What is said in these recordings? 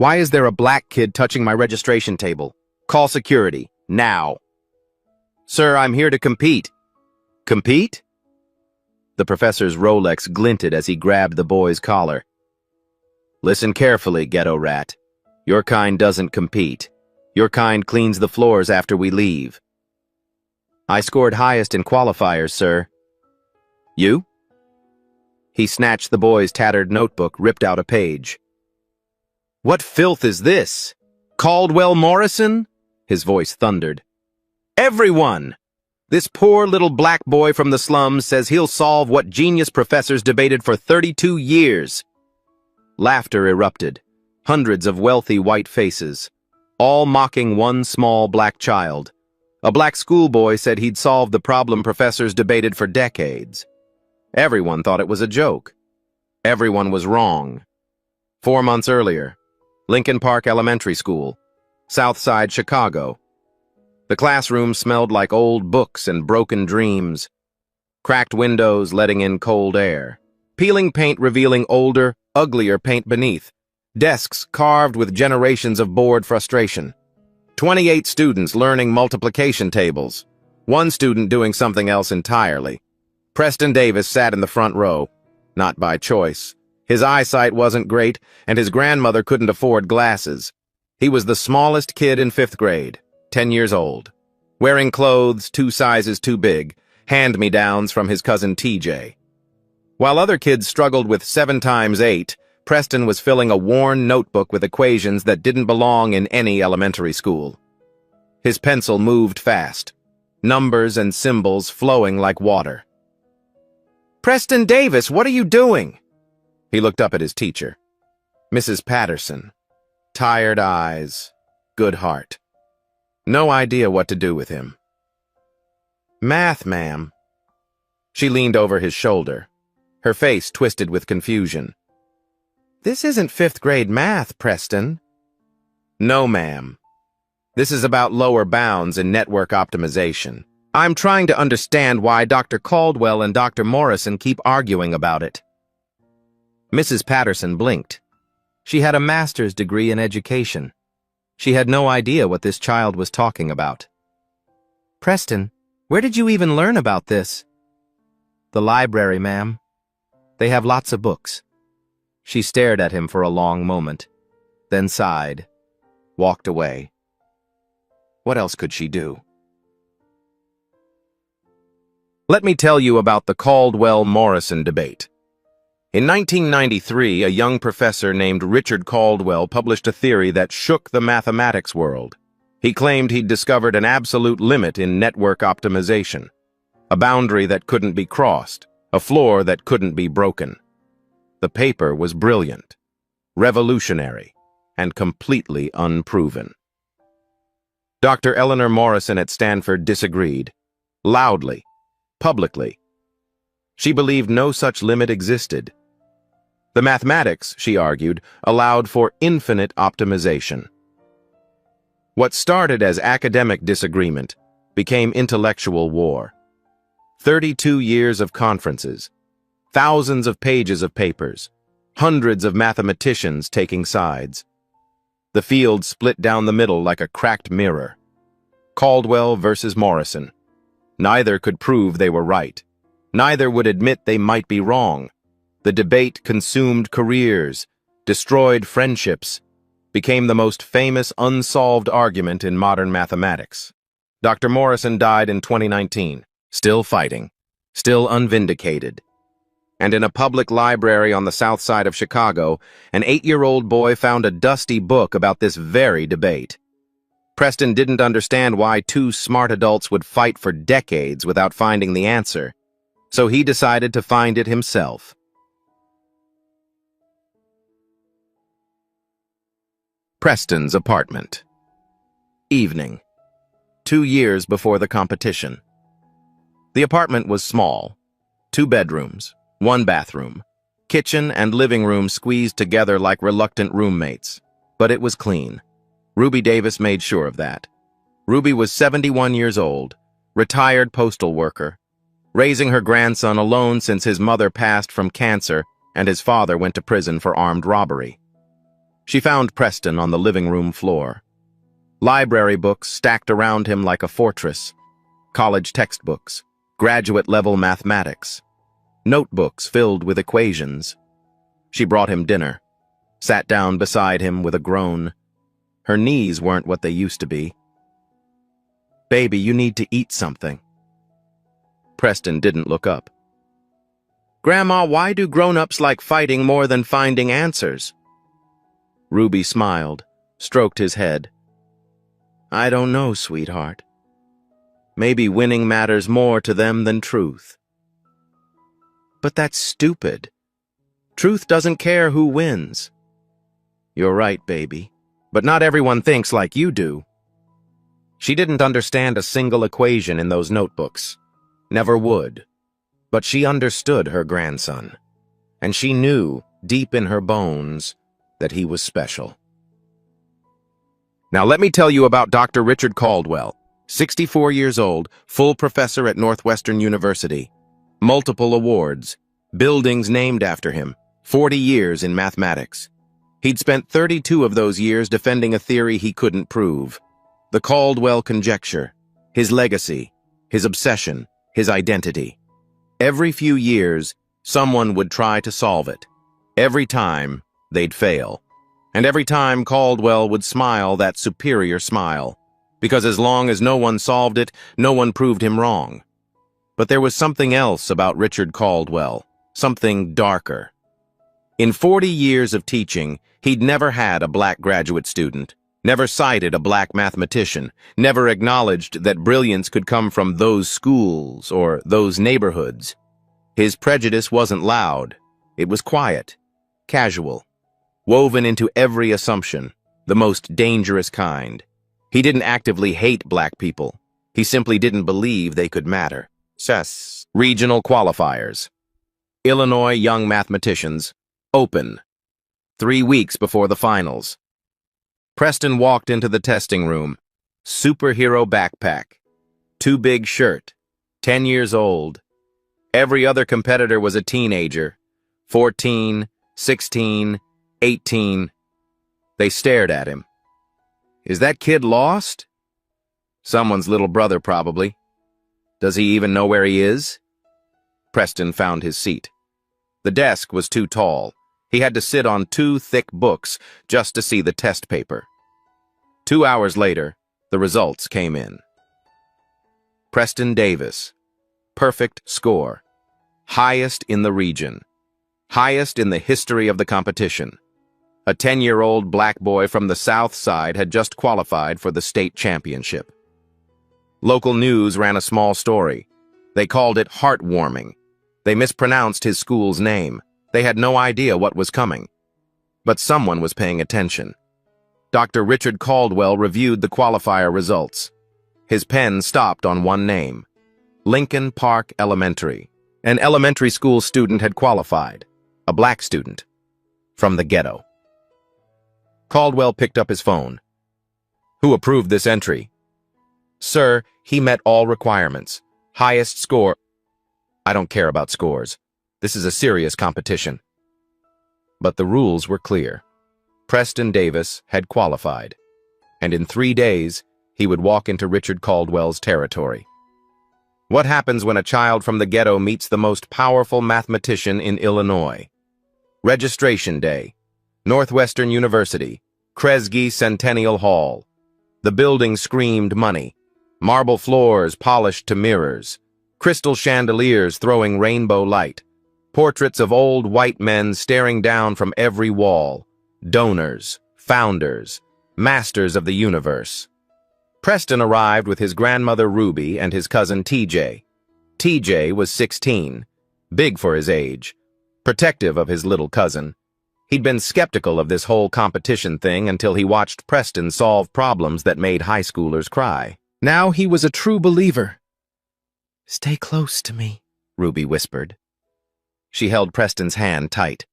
Why is there a black kid touching my registration table? Call security, now. Sir, I'm here to compete. Compete? The professor's Rolex glinted as he grabbed the boy's collar. Listen carefully, ghetto rat. Your kind doesn't compete. Your kind cleans the floors after we leave. I scored highest in qualifiers, sir. You? He snatched the boy's tattered notebook, ripped out a page. What filth is this? Caldwell Morrison? His voice thundered. Everyone! This poor little black boy from the slums says he'll solve what genius professors debated for 32 years. Laughter erupted. Hundreds of wealthy white faces, all mocking one small black child. A black schoolboy said he'd solve the problem professors debated for decades. Everyone thought it was a joke. Everyone was wrong. 4 months earlier, Lincoln Park Elementary School, South Side, Chicago. The classroom smelled like old books and broken dreams. Cracked windows letting in cold air. Peeling paint revealing older, uglier paint beneath. Desks carved with generations of bored frustration. 28 students learning multiplication tables. One student doing something else entirely. Preston Davis sat in the front row. Not by choice. His eyesight wasn't great, and his grandmother couldn't afford glasses. He was the smallest kid in 5th grade, 10 years old. Wearing clothes 2 sizes too big, hand-me-downs from his cousin TJ. While other kids struggled with 7 times 8, Preston was filling a worn notebook with equations that didn't belong in any elementary school. His pencil moved fast, numbers and symbols flowing like water. Preston Davis, what are you doing? He looked up at his teacher. Mrs. Patterson. Tired eyes, good heart. No idea what to do with him. Math, ma'am. She leaned over his shoulder, her face twisted with confusion. This isn't 5th grade math, Preston. No, ma'am. This is about lower bounds in network optimization. I'm trying to understand why Dr. Caldwell and Dr. Morrison keep arguing about it. Mrs. Patterson blinked. She had a master's degree in education. She had no idea what this child was talking about. Preston, where did you even learn about this? The library, ma'am. They have lots of books. She stared at him for a long moment, then sighed, walked away. What else could she do? Let me tell you about the Caldwell-Morrison debate. In 1993, a young professor named Richard Caldwell published a theory that shook the mathematics world. He claimed he'd discovered an absolute limit in network optimization, a boundary that couldn't be crossed, a floor that couldn't be broken. The paper was brilliant, revolutionary, and completely unproven. Dr. Eleanor Morrison at Stanford disagreed, loudly, publicly. She believed no such limit existed. The mathematics, she argued, allowed for infinite optimization. What started as academic disagreement became intellectual war. 32 years of conferences, thousands of pages of papers, hundreds of mathematicians taking sides. The field split down the middle like a cracked mirror. Caldwell versus Morrison. Neither could prove they were right. Neither would admit they might be wrong. The debate consumed careers, destroyed friendships, became the most famous unsolved argument in modern mathematics. Dr. Morrison died in 2019, still fighting, still unvindicated. And in a public library on the south side of Chicago, an 8-year-old boy found a dusty book about this very debate. Preston didn't understand why 2 smart adults would fight for decades without finding the answer, so he decided to find it himself. Preston's apartment. Evening. 2 years before the competition. The apartment was small. 2 bedrooms, 1 bathroom, kitchen and living room squeezed together like reluctant roommates. But it was clean. Ruby Davis made sure of that. Ruby was 71 years old, retired postal worker, raising her grandson alone since his mother passed from cancer and his father went to prison for armed robbery. She found Preston on the living room floor. Library books stacked around him like a fortress. College textbooks, graduate-level mathematics, notebooks filled with equations. She brought him dinner, sat down beside him with a groan. Her knees weren't what they used to be. "Baby, you need to eat something." Preston didn't look up. "Grandma, why do grown-ups like fighting more than finding answers?" Ruby smiled, stroked his head. "I don't know, sweetheart. Maybe winning matters more to them than truth." "But that's stupid. Truth doesn't care who wins." "You're right, baby. But not everyone thinks like you do." She didn't understand a single equation in those notebooks. Never would. But she understood her grandson. And she knew, deep in her bones, that he was special. Now let me tell you about Dr. Richard Caldwell, 64 years old, full professor at Northwestern University. Multiple awards, buildings named after him, 40 years in mathematics. He'd spent 32 of those years defending a theory he couldn't prove. The Caldwell conjecture, his legacy, his obsession, his identity. Every few years, someone would try to solve it. Every time, they'd fail. And every time Caldwell would smile that superior smile, because as long as no one solved it, no one proved him wrong. But there was something else about Richard Caldwell, something darker. In 40 years of teaching, he'd never had a black graduate student, never cited a black mathematician, never acknowledged that brilliance could come from those schools or those neighborhoods. His prejudice wasn't loud. It was quiet, casual, woven into every assumption, the most dangerous kind. He didn't actively hate black people. He simply didn't believe they could matter. Regional qualifiers. Illinois young mathematicians. Open. 3 weeks before the finals. Preston walked into the testing room. Superhero backpack. Too big shirt. 10 years old. Every other competitor was a teenager. 14, 16, 18. They stared at him. Is that kid lost? Someone's little brother, probably. Does he even know where he is? Preston found his seat. The desk was too tall. He had to sit on 2 thick books just to see the test paper. 2 hours later, the results came in. Preston Davis. Perfect score. Highest in the region. Highest in the history of the competition. A 10-year-old black boy from the South Side had just qualified for the state championship. Local news ran a small story. They called it heartwarming. They mispronounced his school's name. They had no idea what was coming. But someone was paying attention. Dr. Richard Caldwell reviewed the qualifier results. His pen stopped on one name. Lincoln Park Elementary. An elementary school student had qualified. A black student. From the ghetto. Caldwell picked up his phone. Who approved this entry? Sir, he met all requirements. Highest score. I don't care about scores. This is a serious competition. But the rules were clear. Preston Davis had qualified. And in 3 days, he would walk into Richard Caldwell's territory. What happens when a child from the ghetto meets the most powerful mathematician in Illinois? Registration Day. Northwestern University, Kresge Centennial Hall. The building screamed money. Marble floors polished to mirrors. Crystal chandeliers throwing rainbow light. Portraits of old white men staring down from every wall. Donors, founders, masters of the universe. Preston arrived with his grandmother Ruby and his cousin TJ. TJ was 16, big for his age, protective of his little cousin. He'd been skeptical of this whole competition thing until he watched Preston solve problems that made high schoolers cry. Now he was a true believer. "Stay close to me," Ruby whispered. She held Preston's hand tight.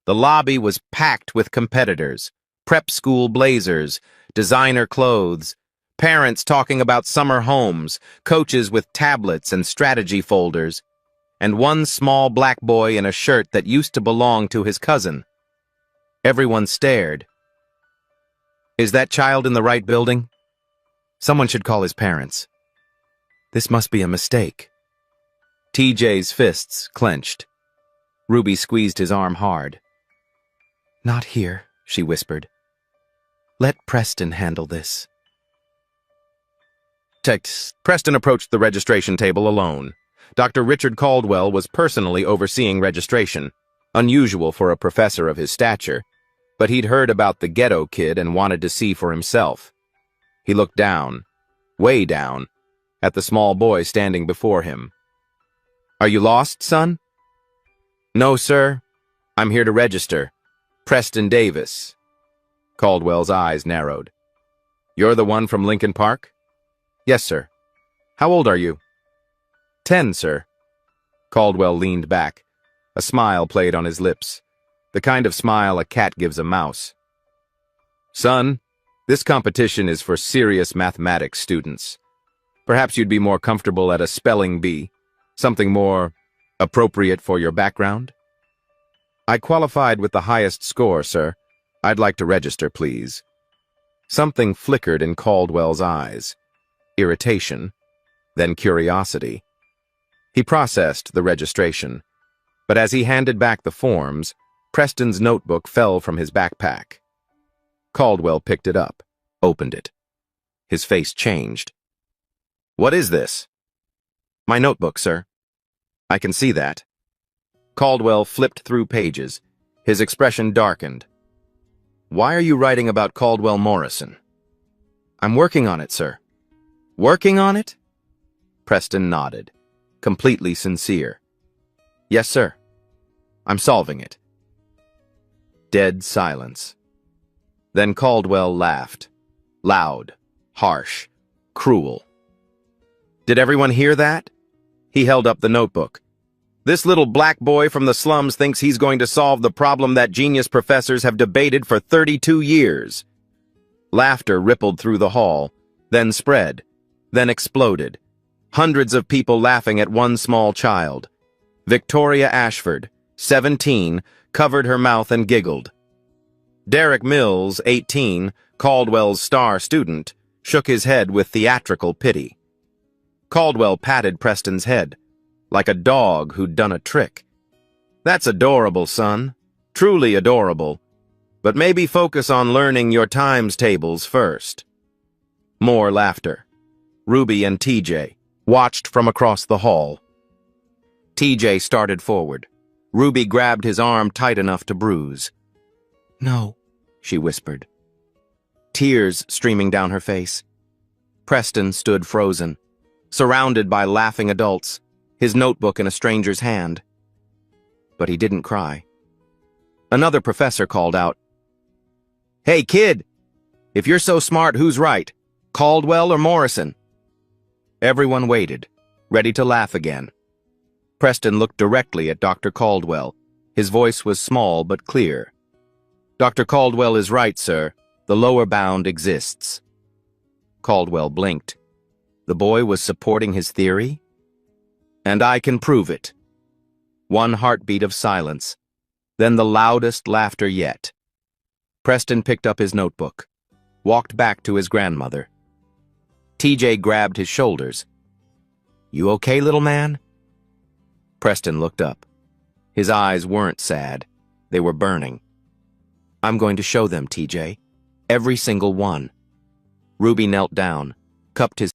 The lobby was packed with competitors, prep school blazers, designer clothes, parents talking about summer homes, coaches with tablets and strategy folders, and one small black boy in a shirt that used to belong to his cousin. Everyone stared. Is that child in the right building? Someone should call his parents. This must be a mistake. TJ's fists clenched. Ruby squeezed his arm hard. Not here, she whispered. Let Preston handle this. Preston approached the registration table alone. Dr. Richard Caldwell was personally overseeing registration, unusual for a professor of his stature, but he'd heard about the ghetto kid and wanted to see for himself. He looked down, way down, at the small boy standing before him. Are you lost, son? No, sir. I'm here to register. Preston Davis. Caldwell's eyes narrowed. You're the one from Lincoln Park? Yes, sir. How old are you? 10, sir. Caldwell leaned back. A smile played on his lips, the kind of smile a cat gives a mouse. Son, this competition is for serious mathematics students. Perhaps you'd be more comfortable at a spelling bee, something more appropriate for your background? I qualified with the highest score, sir. I'd like to register, please. Something flickered in Caldwell's eyes. Irritation, then curiosity. He processed the registration, but as he handed back the forms, Preston's notebook fell from his backpack. Caldwell picked it up, opened it. His face changed. What is this? My notebook, sir. I can see that. Caldwell flipped through pages. His expression darkened. Why are you writing about Caldwell Morrison? I'm working on it, sir. Working on it? Preston nodded, completely sincere. Yes, sir. I'm solving it. Dead silence. Then Caldwell laughed. Loud, harsh, cruel. Did everyone hear that? He held up the notebook. This little black boy from the slums thinks he's going to solve the problem that genius professors have debated for 32 years. Laughter rippled through the hall, then spread, then exploded. Hundreds of people laughing at one small child. Victoria Ashford, 17, covered her mouth and giggled. Derek Mills, 18, Caldwell's star student, shook his head with theatrical pity. Caldwell patted Preston's head, like a dog who'd done a trick. That's adorable, son. Truly adorable. But maybe focus on learning your times tables first. More laughter. Ruby and TJ watched from across the hall. TJ started forward. Ruby grabbed his arm tight enough to bruise. No, she whispered. Tears streaming down her face. Preston stood frozen, surrounded by laughing adults, his notebook in a stranger's hand. But he didn't cry. Another professor called out, Hey, kid! If you're so smart, who's right? Caldwell or Morrison? Everyone waited, ready to laugh again. Preston looked directly at Dr. Caldwell. His voice was small but clear. Dr. Caldwell is right, sir. The lower bound exists. Caldwell blinked. The boy was supporting his theory? And I can prove it. One heartbeat of silence, then the loudest laughter yet. Preston picked up his notebook, walked back to his grandmother. TJ grabbed his shoulders. You okay, little man? Preston looked up. His eyes weren't sad. They were burning. I'm going to show them, TJ. Every single one. Ruby knelt down, cupped his